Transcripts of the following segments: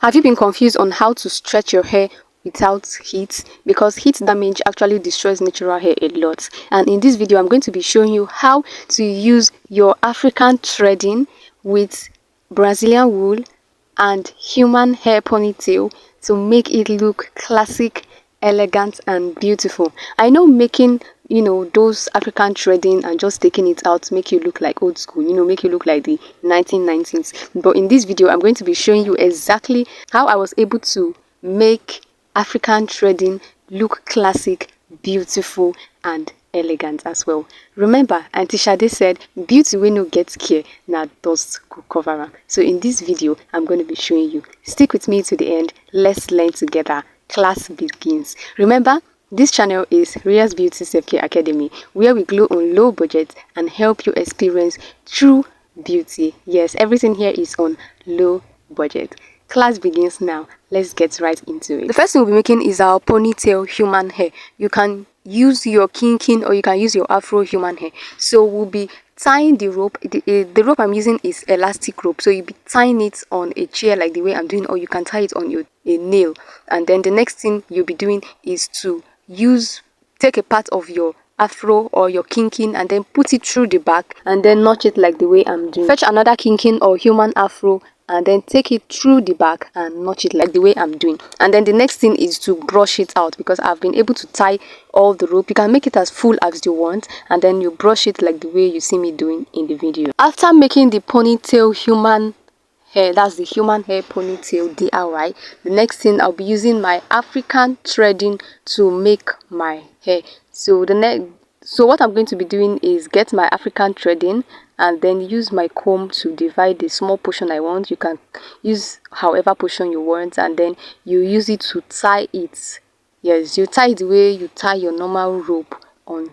Have you been confused on how to stretch your hair without heat? Because heat damage actually destroys natural hair a lot. And in this video, I'm going to be showing you how to use your African threading with Brazilian wool and human hair ponytail to make it look classic, elegant and beautiful. I know making those African threading and just taking it out make you look like old school, make you look like the 1990s, but in this video I'm going to be showing you exactly how I was able to make African threading look classic, beautiful and elegant as well. Remember, Auntie Sade said beauty wey no get care na dust go cover am. So in this video I'm going to be showing you. Stick with me to the end. Let's learn together. Class begins. Remember, this channel is Ria'sbeauty Self-Care Academy, where we glow on low budget and help you experience true beauty. Yes, everything here is on low budget. Class begins now. Let's get right into it. The first thing we'll be making is our ponytail human hair. You can use your kinkin or you can use your Afro human hair. So we'll be tying the rope. The rope I'm using is elastic rope, so you'll be tying it on a chair like the way I'm doing, or you can tie it on a nail. And then the next thing you'll be doing is to take a part of your Afro or your kinkin and then put it through the back and then notch it like the way I'm doing. Fetch another kinkin or human Afro and then take it through the back and notch it like the way I'm doing. And then the next thing is to brush it out, because I've been able to tie all the rope. You can make it as full as you want and then you brush it like the way you see me doing in the video. After making the ponytail human hair, that's the human hair ponytail DIY, the next thing I'll be using my African threading to make my hair. So what I'm going to be doing is get my African threading and then use my comb to divide the small portion I want. You can use however portion you want and then you use it to tie it. Yes, you tie it the way you tie your normal rope on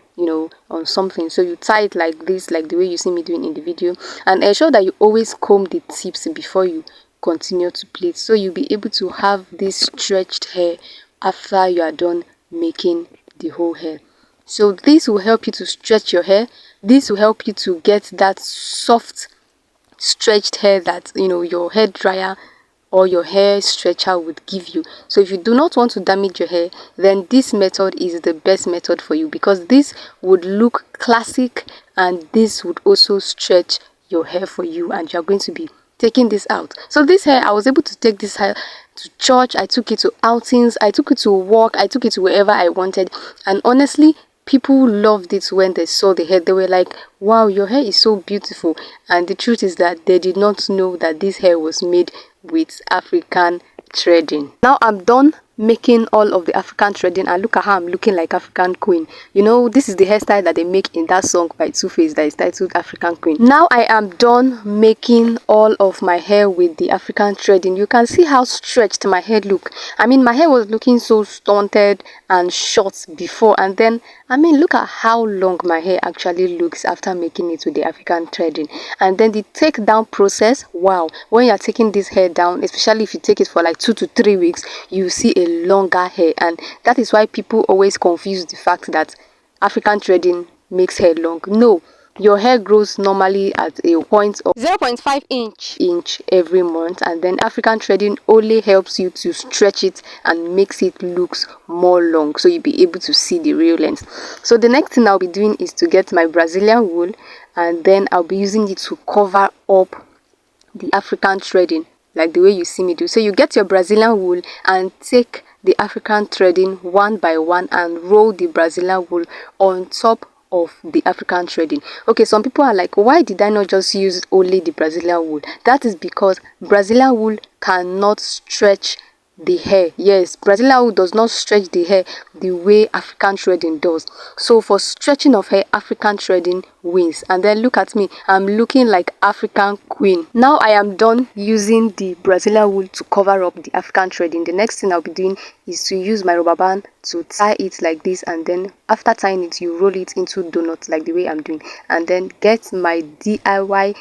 something. So you tie it like this, like the way you see me doing in the video, and ensure that you always comb the tips before you continue to plait, so you'll be able to have this stretched hair after you are done making the whole hair. So this will help you to stretch your hair. This will help you to get that soft stretched hair that your hair dryer or your hair stretcher would give you. So if you do not want to damage your hair, then this method is the best method for you, because this would look classic and this would also stretch your hair for you, and you're going to be taking this out. So this hair, I was able to take this hair to church, I took it to outings, I took it to work, I took it to wherever I wanted, and honestly people loved it when they saw the hair. They were like, wow, your hair is so beautiful. And the truth is that they did not know that this hair was made with African threading. Now I'm done making all of the African threading, and look at how I'm looking like African queen. This is the hairstyle that they make in that song by Two-Face that is titled African Queen. Now I am done making all of my hair with the African threading. You can see how stretched my hair look. I mean, my hair was looking so stunted and short before, and then look at how long my hair actually looks after making it with the African threading. And then the take down process, wow, when you're taking this hair down, especially if you take it for like 2 to 3 weeks, you see a longer hair. And that is why people always confuse the fact that African threading makes hair long. No, your hair grows normally at a point of 0.5 inch every month, and then African threading only helps you to stretch it and makes it looks more long, so you'll be able to see the real length. So the next thing I'll be doing is to get my Brazilian wool, and then I'll be using it to cover up the African threading like the way you see me do. So you get your Brazilian wool and take the African threading one by one and roll the Brazilian wool on top of the African threading. Okay, some people are like, why did I not just use only the Brazilian wool? That is because Brazilian wool cannot stretch the hair. Yes, Brazilian wool does not stretch the hair the way African threading does. So for stretching of hair, African threading wins. And then look at me, I'm looking like African queen. Now I am done using the Brazilian wool to cover up the African threading. The next thing I'll be doing is to use my rubber band to tie it like this, and then after tying it, you roll it into donuts like the way I'm doing, and then get my DIY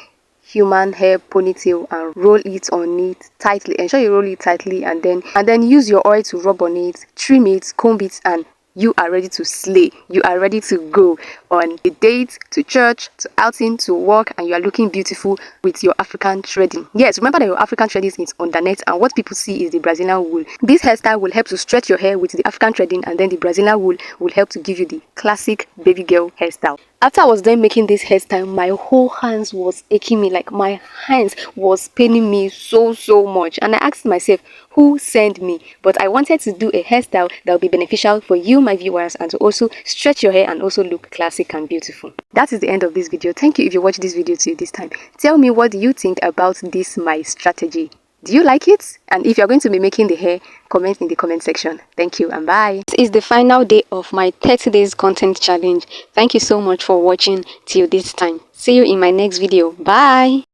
human hair ponytail and roll it on it tightly. Ensure you roll it tightly, and then use your oil to rub on it, trim it, comb it, and you are ready to slay. You are ready to go. on a date, to church, to outing, to work, and you are looking beautiful with your African threading. Yes, remember that your African threading is underneath, and what people see is the Brazilian wool. This hairstyle will help to stretch your hair with the African threading, and then the Brazilian wool will help to give you the classic baby girl hairstyle. After I was done making this hairstyle, my whole hands was aching me, like my hands was paining me so much, and I asked myself, who sent me? But I wanted to do a hairstyle that will be beneficial for you, my viewers, and to also stretch your hair and also look classic and beautiful. That is the end of this video. Thank you if you watched this video till this time. Tell me, what do you think about this my strategy? Do you like it? And if you're going to be making the hair, comment in the comment section. Thank you and bye. This is the final day of my 30 days content challenge. Thank you so much for watching till this time. See you in my next video. Bye.